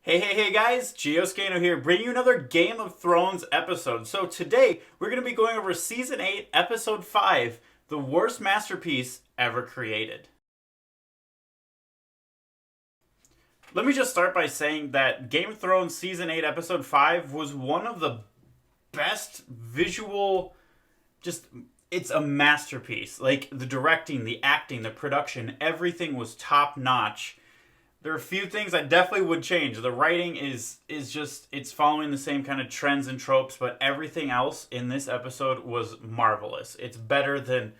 Hey guys, GeosWarp here, bringing you another Game of Thrones episode. So today, we're going to be going over Season 8, Episode 5, the worst masterpiece ever created. Let me just start by saying that Game of Thrones Season 8, Episode 5 was one of the best visual, it's a masterpiece. Like, the directing, the acting, the production, everything was top notch. There are a few things I definitely would change. The writing is just, it's following the same kind of trends and tropes, but everything else in this episode was marvelous. It's better than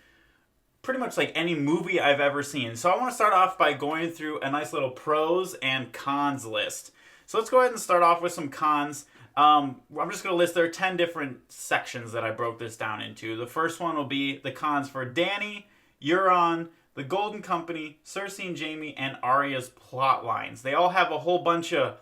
pretty much like any movie I've ever seen. So I want to start off by going through a nice little pros and cons list. So let's go ahead and start off with some cons. I'm just going to list, there are 10 different sections that I broke this down into. The first one will be the cons for Dany, Euron, the Golden Company, Cersei and Jaime, and Arya's plot lines. They all have a whole bunch of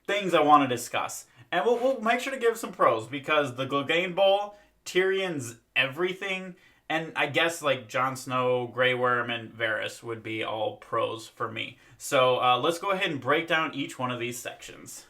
things I want to discuss. And we'll make sure to give some pros, because the Cleganebowl, Tyrion's everything, and I guess like Jon Snow, Greyworm, and Varys would be all pros for me. So let's go ahead and break down each one of these sections.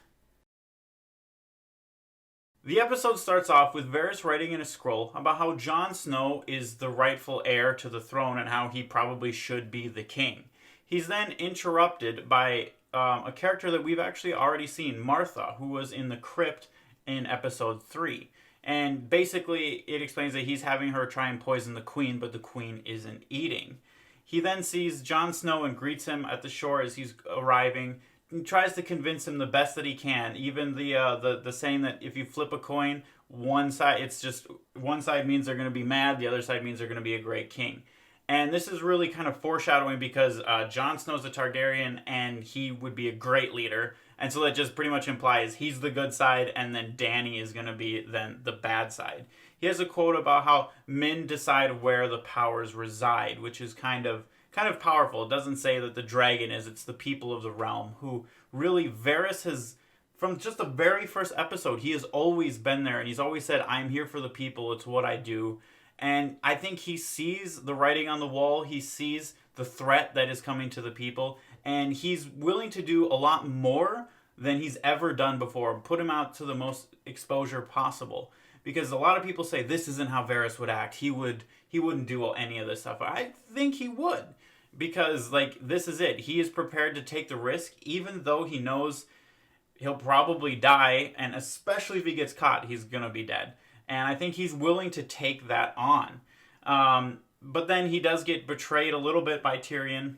The episode starts off with Varys writing in a scroll about how Jon Snow is the rightful heir to the throne and how he probably should be the king. He's then interrupted by a character that we've actually already seen, Martha, who was in the crypt in episode 3. And basically, it explains that he's having her try and poison the queen, but the queen isn't eating. He then sees Jon Snow and greets him at the shore as he's arriving. He tries to convince him the best that he can. Even the saying that if you flip a coin, one side means they're going to be mad, the other side means they're going to be a great king. And this is really kind of foreshadowing, because Jon Snow's a Targaryen and he would be a great leader. And so that just pretty much implies he's the good side, and then Dany is going to be then the bad side. He has a quote about how men decide where the powers reside, which is kind of powerful. It doesn't say that the dragon is, it's the people of the realm, who really, Varys has, from just the very first episode, he has always been there, and he's always said, I'm here for the people, it's what I do. And I think he sees the writing on the wall, he sees the threat that is coming to the people, and he's willing to do a lot more than he's ever done before, put him out to the most exposure possible. Because a lot of people say, this isn't how Varys would act, he wouldn't do any of this stuff. I think he would. Because, like, this is it. He is prepared to take the risk, even though he knows he'll probably die, and especially if he gets caught, he's going to be dead. And I think he's willing to take that on. But then he does get betrayed a little bit by Tyrion,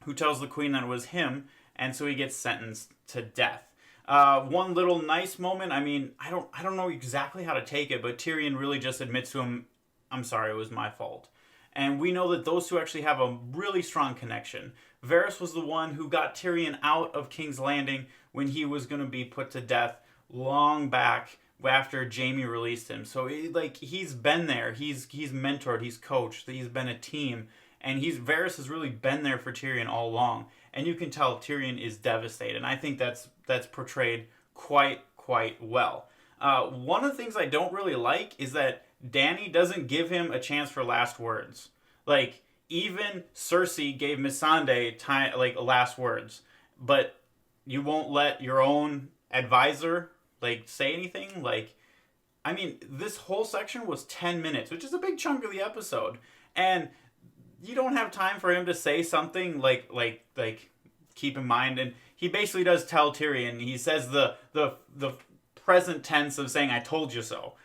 who tells the queen that it was him, and so he gets sentenced to death. One little nice moment, I mean, I don't know exactly how to take it, but Tyrion really just admits to him, I'm sorry, it was my fault. And we know that those two actually have a really strong connection. Varys was the one who got Tyrion out of King's Landing when he was going to be put to death long back after Jaime released him. So he's been there. He's mentored, he's coached, he's been a team. And Varys has really been there for Tyrion all along. And you can tell Tyrion is devastated. And I think that's portrayed quite well. One of the things I don't really like is that Dany doesn't give him a chance for last words. Like, even Cersei gave Missandei last words, but you won't let your own advisor say anything. I mean, this whole section was 10 minutes, which is a big chunk of the episode, and you don't have time for him to say something like keep in mind. And he basically does tell Tyrion. He says the present tense of saying, I told you so.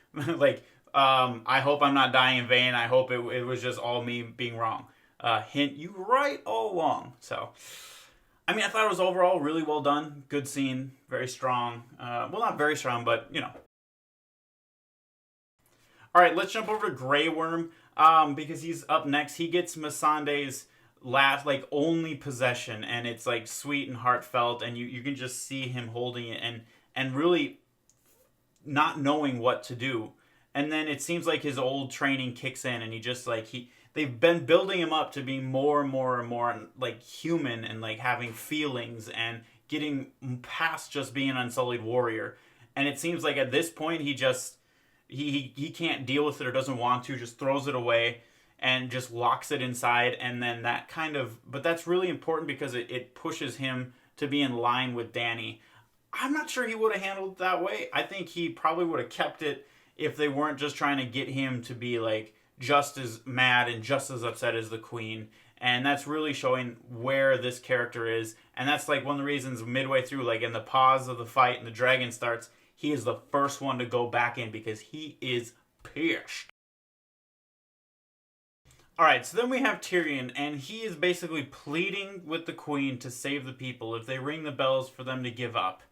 I hope I'm not dying in vain. I hope it was just all me being wrong. Hint, you were right all along. So, I mean, I thought it was overall really well done. Good scene. Very strong. Well, not very strong, but, you know. Alright, let's jump over to Greyworm, because he's up next. He gets Missandei's last, only possession, and it's, sweet and heartfelt, and you can just see him holding it and really not knowing what to do. And then it seems like his old training kicks in, and he just they've been building him up to be more and more and more human, and having feelings and getting past just being an unsullied warrior. And it seems like at this point he can't deal with it, or doesn't want to, just throws it away and just locks it inside. And then but that's really important, because it pushes him to be in line with Dany. I'm not sure he would have handled it that way. I think he probably would have kept it if they weren't just trying to get him to be like just as mad and just as upset as the queen. And that's really showing where this character is. And that's like one of the reasons midway through, like in the pause of the fight and the dragon starts, he is the first one to go back in because he is pissed. Alright, so then we have Tyrion, and he is basically pleading with the queen to save the people if they ring the bells for them to give up.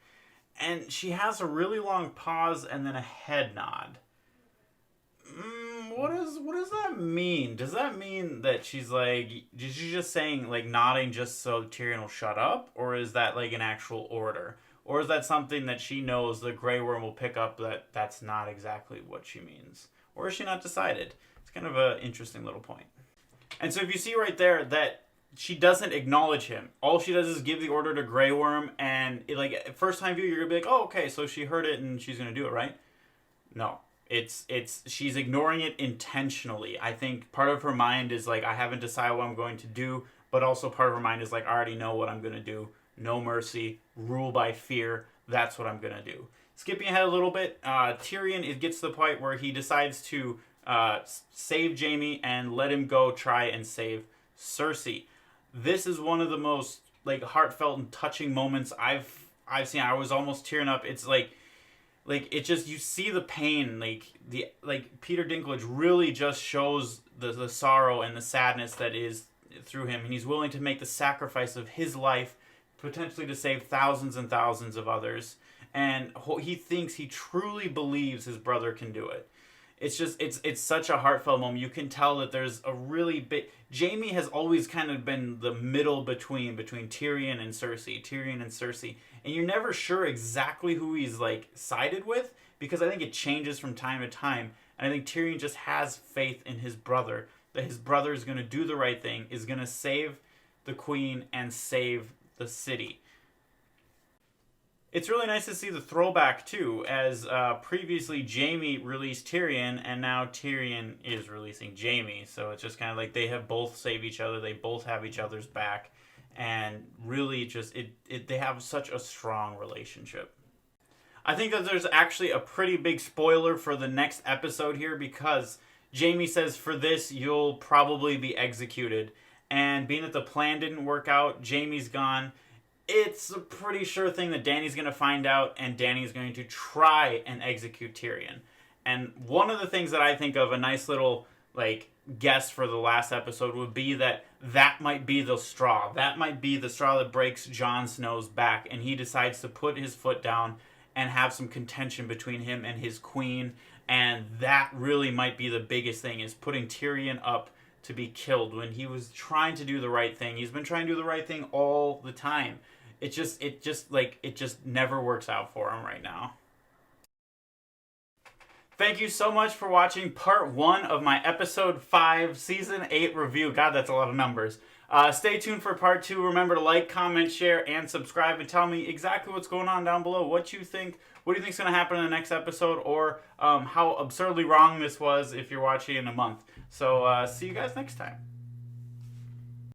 And she has a really long pause and then a head nod. What does that mean? Does that mean that she's like, is she just saying, like, nodding just so Tyrion will shut up? Or is that like an actual order? Or is that something that she knows the Greyworm will pick up that that's not exactly what she means? Or is she not decided? It's kind of an interesting little point. And so if you see right there that she doesn't acknowledge him. All she does is give the order to Greyworm, and like first time view, you're gonna be like, oh, okay, so she heard it and she's gonna do it, right? No. It's she's ignoring it intentionally. I think part of her mind is like, I haven't decided what I'm going to do, but also part of her mind is like, I already know what I'm gonna do. No mercy, rule by fear. That's what I'm gonna do. Skipping ahead a little bit, Tyrion, it gets to the point where he decides to save Jaime and let him go try and save Cersei. This is one of the most like heartfelt and touching moments I've seen. I was almost tearing up. It's like it just, you see the pain, like Peter Dinklage really just shows the sorrow and the sadness that is through him, and he's willing to make the sacrifice of his life potentially to save thousands and thousands of others. And he thinks, he truly believes his brother can do it. It's just, it's such a heartfelt moment. You can tell that there's a really big... Jaime has always kind of been the middle between Tyrion and Cersei. And you're never sure exactly who he's, like, sided with, because I think it changes from time to time. And I think Tyrion just has faith in his brother, that his brother is going to do the right thing, is going to save the queen and save the city. It's really nice to see the throwback, too, as previously Jaime released Tyrion, and now Tyrion is releasing Jaime. So it's just kind of like they have both saved each other, they both have each other's back, and really just, they have such a strong relationship. I think that there's actually a pretty big spoiler for the next episode here, because Jaime says, for this, you'll probably be executed. And being that the plan didn't work out, Jaime's gone, it's a pretty sure thing that Dany's going to find out, and Dany's going to try and execute Tyrion. And one of the things that I think of, a nice little, like, guess for the last episode, would be that might be the straw. That might be the straw that breaks Jon Snow's back, and he decides to put his foot down and have some contention between him and his queen. And that really might be the biggest thing, is putting Tyrion up to be killed when he was trying to do the right thing. He's been trying to do the right thing all the time. It just never works out for him right now. Thank you so much for watching part 1 of my episode 5 season 8 review. God, that's a lot of numbers. Stay tuned for part 2. Remember to like, comment, share, and subscribe, and tell me exactly what's going on down below. What you think? What do you think is going to happen in the next episode? Or how absurdly wrong this was if you're watching in a month. So see you guys next time.